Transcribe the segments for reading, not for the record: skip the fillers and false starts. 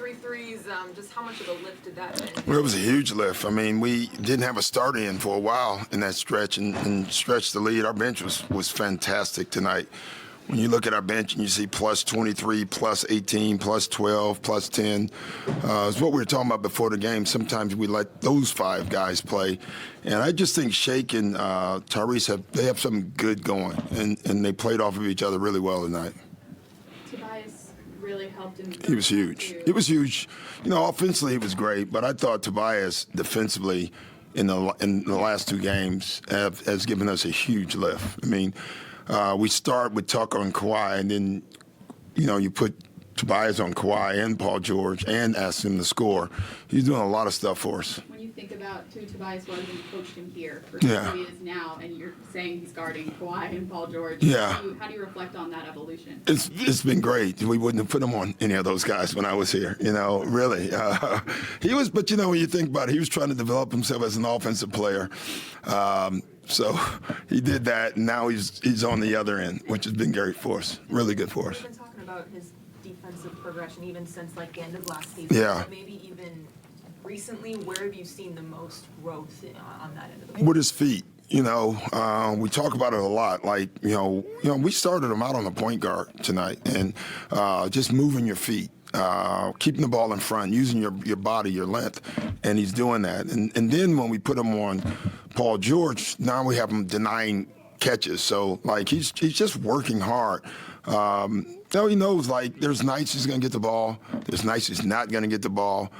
3 threes. Just how much of a lift did that been? Well, it was a huge lift. I mean, we didn't have a start in for a while in that stretch and stretched the lead. Our bench was fantastic tonight. When you look at our bench and you see plus 23, plus 18, plus 12, plus 10, it's what we were talking about before the game. Sometimes we let those 5 guys play. And I just think Shake and Tyrese have something good going, and they played off of each other really well tonight. Tobias really helped in the He was huge. He was huge. You know, offensively he was great, but I thought Tobias defensively in the last 2 games has given us a huge lift. I mean, we start with Tucker and Kawhi, and then, you know, you put Tobias on Kawhi and Paul George and ask him to score. He's doing a lot of stuff for us. When you think about who Tobias was and you coached him here for Yeah. who he is now, and you're saying he's guarding Kawhi and Paul George, Yeah. how do you reflect on that evolution? It's been great. We wouldn't have put him on any of those guys when I was here. You know, really. He was, but you know, when you think about it, he was trying to develop himself as an offensive player. So he did that, and now he's on the other end, which has been great for us. Really good for us. We've been talking about his defensive progression even since like the end of last season. Yeah. But maybe even recently, where have you seen the most growth on that end of the ball? With his feet. You know, we talk about it a lot. Like, you know, we started him out on the point guard tonight, and just moving your feet, keeping the ball in front, using your body, your length, and he's doing that. And then when we put him on Paul George, now we have him denying catches. So like he's just working hard. Now he knows like there's nights he's going to get the ball, there's nights he's not going to get the ball,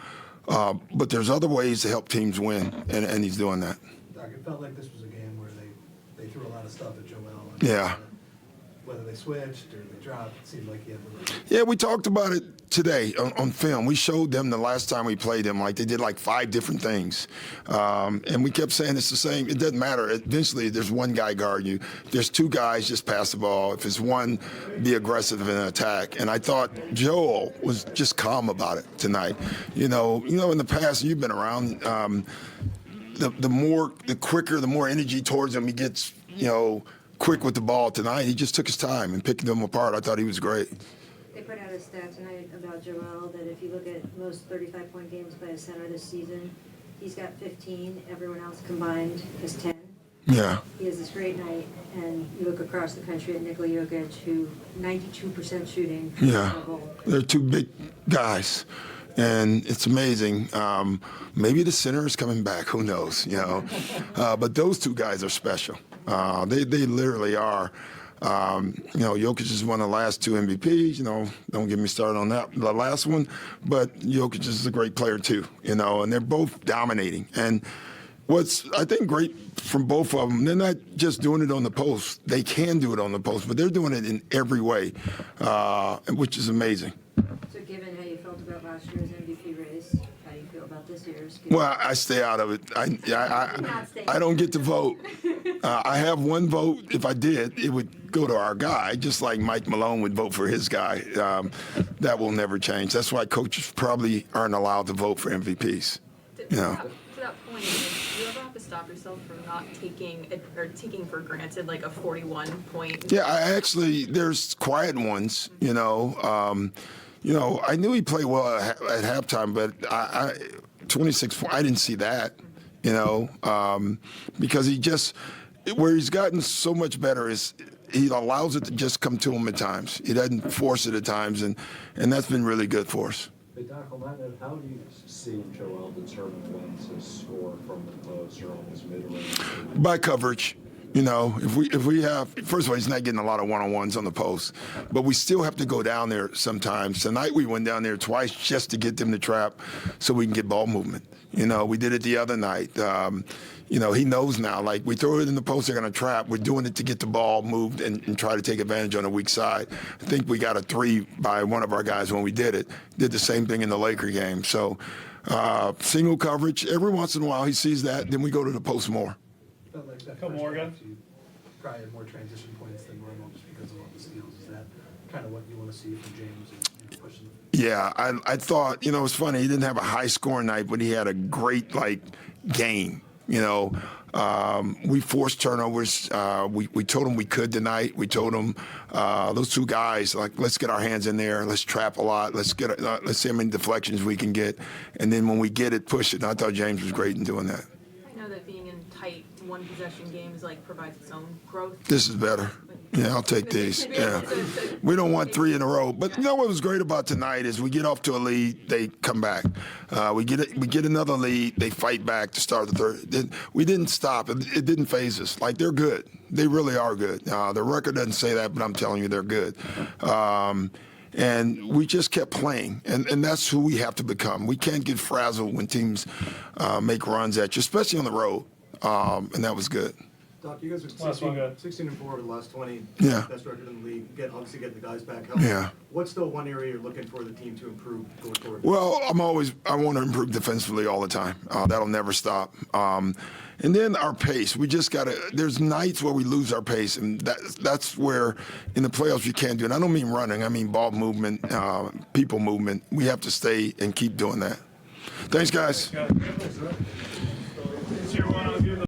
but there's other ways to help teams win, and he's doing that. Doc, it felt like this was a game where they threw a lot of stuff at Joel. Yeah. Whether they switched or they dropped, it seemed like he had the Yeah, we talked about it today on film. We showed them the last time we played them, like they did like 5 different things. And we kept saying it's the same. It doesn't matter. Eventually, there's one guy guard you. There's 2 guys, just pass the ball. If it's one, be aggressive in an attack. And I thought Joel was just calm about it tonight. You know, in the past, you've been around, the quicker, the more energy towards him he gets, you know, quick with the ball. Tonight, he just took his time and picked them apart. I thought he was great. They put out a stat tonight about Joel that if you look at most 35-point games by a center this season, he's got 15. Everyone else combined has 10. Yeah. He has this great night, and you look across the country at Nikola Jokic, who 92% shooting. Yeah. They're 2 big guys. And it's amazing. Maybe the center is coming back. Who knows? You know, but those 2 guys are special. They literally are. You know, Jokic is one of the last 2 MVPs. You know, don't get me started on that, the last one. But Jokic is a great player too. You know, and they're both dominating. And what's I think great from both of them, they're not just doing it on the post. They can do it on the post, but they're doing it in every way, which is amazing. So given how you felt about last year's MVP race, how do you feel about this year's? Well, I stay out of it. I don't get to vote. I have 1 vote. If I did, it would go to our guy, just like Mike Malone would vote for his guy. That will never change. That's why coaches probably aren't allowed to vote for MVPs. You know. To that point, do you ever have to stop yourself from not taking for granted like a 41-point? Yeah, there's quiet ones. You know, I knew he played well at halftime, but 26 points, I didn't see that. You know, because where he's gotten so much better is he allows it to just come to him at times. He doesn't force it at times, and that's been really good for us. Hey, Doc, on that note, how do you see Joel determine when to score from the post or on his mid-range? By coverage. You know, if we have, first of all, he's not getting a lot of one-on-ones on the post, but we still have to go down there sometimes. Tonight we went down there twice just to get them to trap so we can get ball movement. You know, we did it the other night. You know, he knows now, like we throw it in the post, they're going to trap. We're doing it to get the ball moved and try to take advantage on the weak side. I think we got a 3 by one of our guys when we did it. Did the same thing in the Laker game. So single coverage, every once in a while he sees that, then we go to the post more. felt like that Come first Morgan. half, you probably had more transition points than normal just because of all the steals. Is that kind of what you want to see from James and pushing? Yeah, I thought, you know, it's funny. He didn't have a high scoring night, but he had a great, game. You know, we forced turnovers. We told them we could tonight. We told them those two guys, like, let's get our hands in there. Let's trap a lot. Let's see how many deflections we can get. And then when we get it, push it. And I thought James was great in doing that. I know that being in tight one possession games like provides its own growth. This is better. Yeah, I'll take these. Yeah. We don't want 3 in a row. But you know what was great about tonight is we get off to a lead, they come back. We get another lead, they fight back to start the third. We didn't stop. It didn't phase us. Like, they're good. They really are good. The record doesn't say that, but I'm telling you, they're good. And we just kept playing, and that's who we have to become. We can't get frazzled when teams make runs at you, especially on the road, and that was good. Doc, you guys are Last one, go. 16-4 over the last 20. Yeah. Best record in the league. Obviously getting the guys back healthy. Yeah. What's still one area you're looking for the team to improve going forward? Well, I want to improve defensively all the time. That'll never stop. And then our pace. We just got to, there's nights where we lose our pace, and that's where in the playoffs you can't do it. I don't mean running. I mean ball movement, people movement. We have to stay and keep doing that. Thanks, guys. It's your one. I'll give the